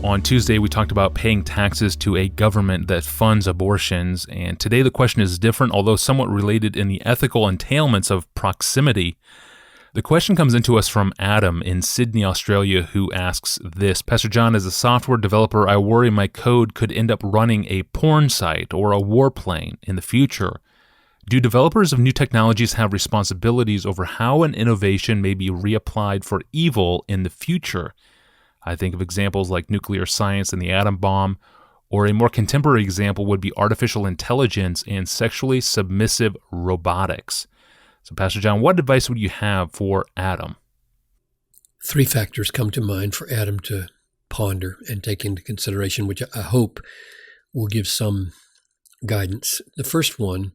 On Tuesday, we talked about paying taxes to a government that funds abortions, and today the question is different, although somewhat related in the ethical entailments of proximity. The question comes into us from Adam in Sydney, Australia, who asks this: Pastor John, as a software developer, I worry my code could end up running a porn site or a warplane in the future. Do developers of new technologies have responsibilities over how an innovation may be reapplied for evil in the future? I think of examples like nuclear science and the atom bomb, or a more contemporary example would be artificial intelligence and sexually submissive robotics. So, Pastor John, what advice would you have for Adam? 3 factors come to mind for Adam to ponder and take into consideration, which I hope will give some guidance. The first one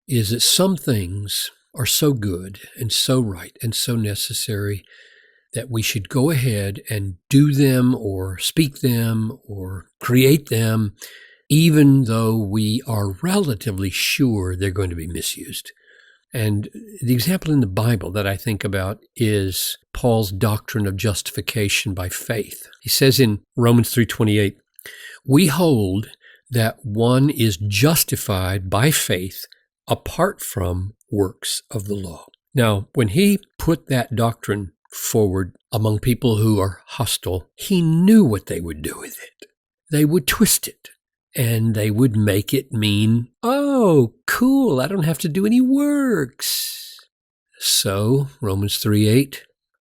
is that some things are so good and so right and so necessary that we should go ahead and do them or speak them or create them, even though we are relatively sure they're going to be misused. And the example in the Bible that I think about is Paul's doctrine of justification by faith. He says in Romans 3:28, we hold that one is justified by faith apart from works of the law. Now, when he put that doctrine forward among people who are hostile, he knew what they would do with it. They would twist it, and they would make it mean, oh, cool, I don't have to do any works. So, Romans 3:8,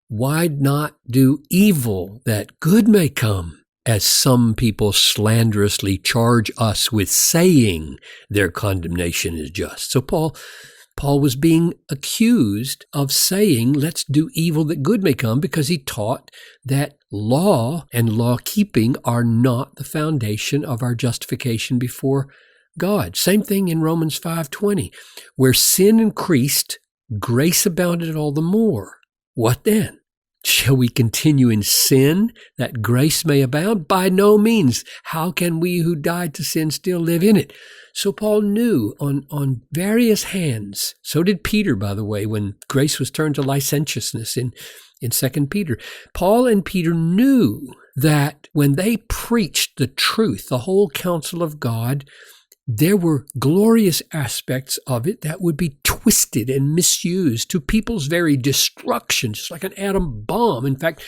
why not do evil that good may come, as some people slanderously charge us with saying their condemnation is just. So Paul was being accused of saying, let's do evil that good may come, because he taught that law and law-keeping are not the foundation of our justification before God. Same thing in Romans 5:20, where sin increased, grace abounded all the more. What then? Shall we continue in sin that grace may abound? By no means. How can we who died to sin still live in it? So Paul knew on various hands. So did Peter, by the way, when grace was turned to licentiousness in 2 Peter. Paul and Peter knew that when they preached the truth, the whole counsel of God, there were glorious aspects of it that would be twisted and misused to people's very destruction, just like an atom bomb. In fact,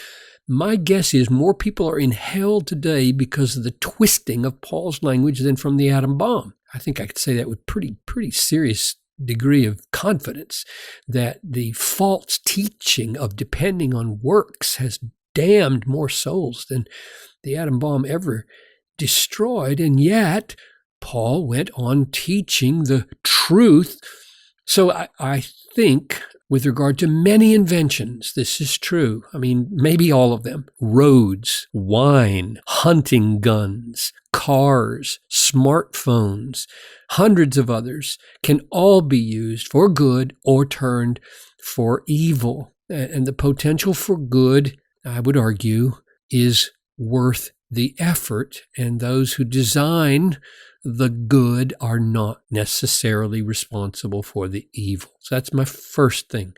my guess is more people are in hell today because of the twisting of Paul's language than from the atom bomb. I think I could say that with pretty serious degree of confidence, that the false teaching of depending on works has damned more souls than the atom bomb ever destroyed. And yet Paul went on teaching the truth. So I think with regard to many inventions, this is true. I mean, maybe all of them. Roads, wine, hunting guns, cars, smartphones, hundreds of others can all be used for good or turned for evil. And the potential for good, I would argue, is worth the effort. And those who design the good are not necessarily responsible for the evil. So that's my first thing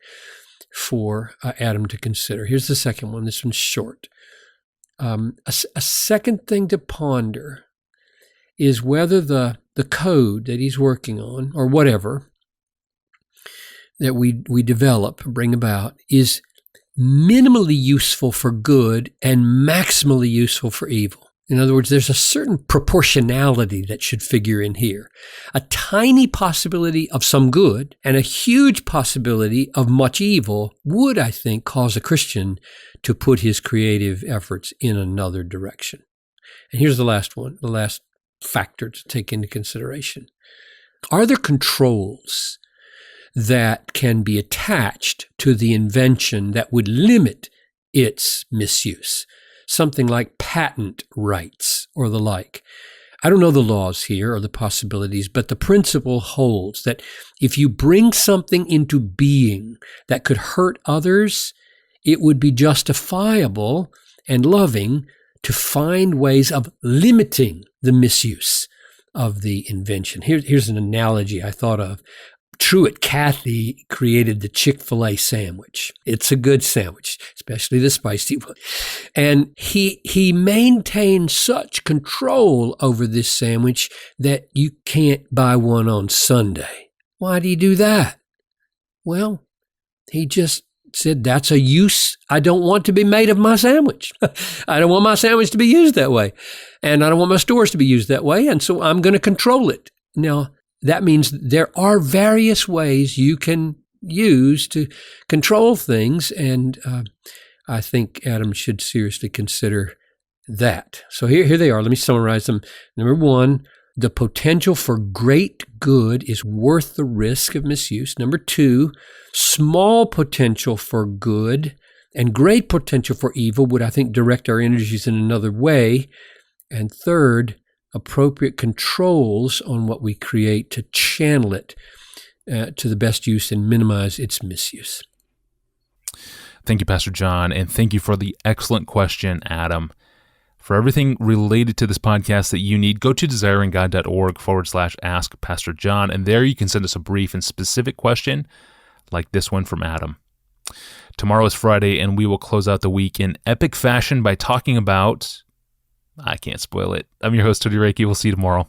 for Adam to consider. Here's the second one. This one's short. A second thing to ponder is whether the code that he's working on, or whatever that we develop, bring about, is minimally useful for good and maximally useful for evil. In other words, there's a certain proportionality that should figure in here. A tiny possibility of some good and a huge possibility of much evil would, I think, cause a Christian to put his creative efforts in another direction. And here's the last one, the last factor to take into consideration. Are there controls that can be attached to the invention that would limit its misuse? Something like patent rights or the like. I don't know the laws here or the possibilities, but the principle holds that if you bring something into being that could hurt others, it would be justifiable and loving to find ways of limiting the misuse of the invention. Here's an analogy I thought of. Truett Cathy created the Chick-fil-A sandwich. It's a good sandwich, especially the spicy one. And he maintained such control over this sandwich that you can't buy one on Sunday. Why do you do that? Well, he just said, that's a use I don't want to be made of my sandwich. I don't want my sandwich to be used that way. And I don't want my stores to be used that way. And so I'm going to control it. Now, that means there are various ways you can use to control things. And I think Adam should seriously consider that. So here they are. Let me summarize them. Number one, the potential for great good is worth the risk of misuse. Number two, small potential for good and great potential for evil would, I think, direct our energies in another way. And third, appropriate controls on what we create to channel it to the best use and minimize its misuse. Thank you, Pastor John, and thank you for the excellent question, Adam. For everything related to this podcast that you need, go to desiringgod.org/ask Pastor John, and there you can send us a brief and specific question like this one from Adam. Tomorrow is Friday, and we will close out the week in epic fashion by talking about... I can't spoil it. I'm your host, Tony Reiki. We'll see you tomorrow.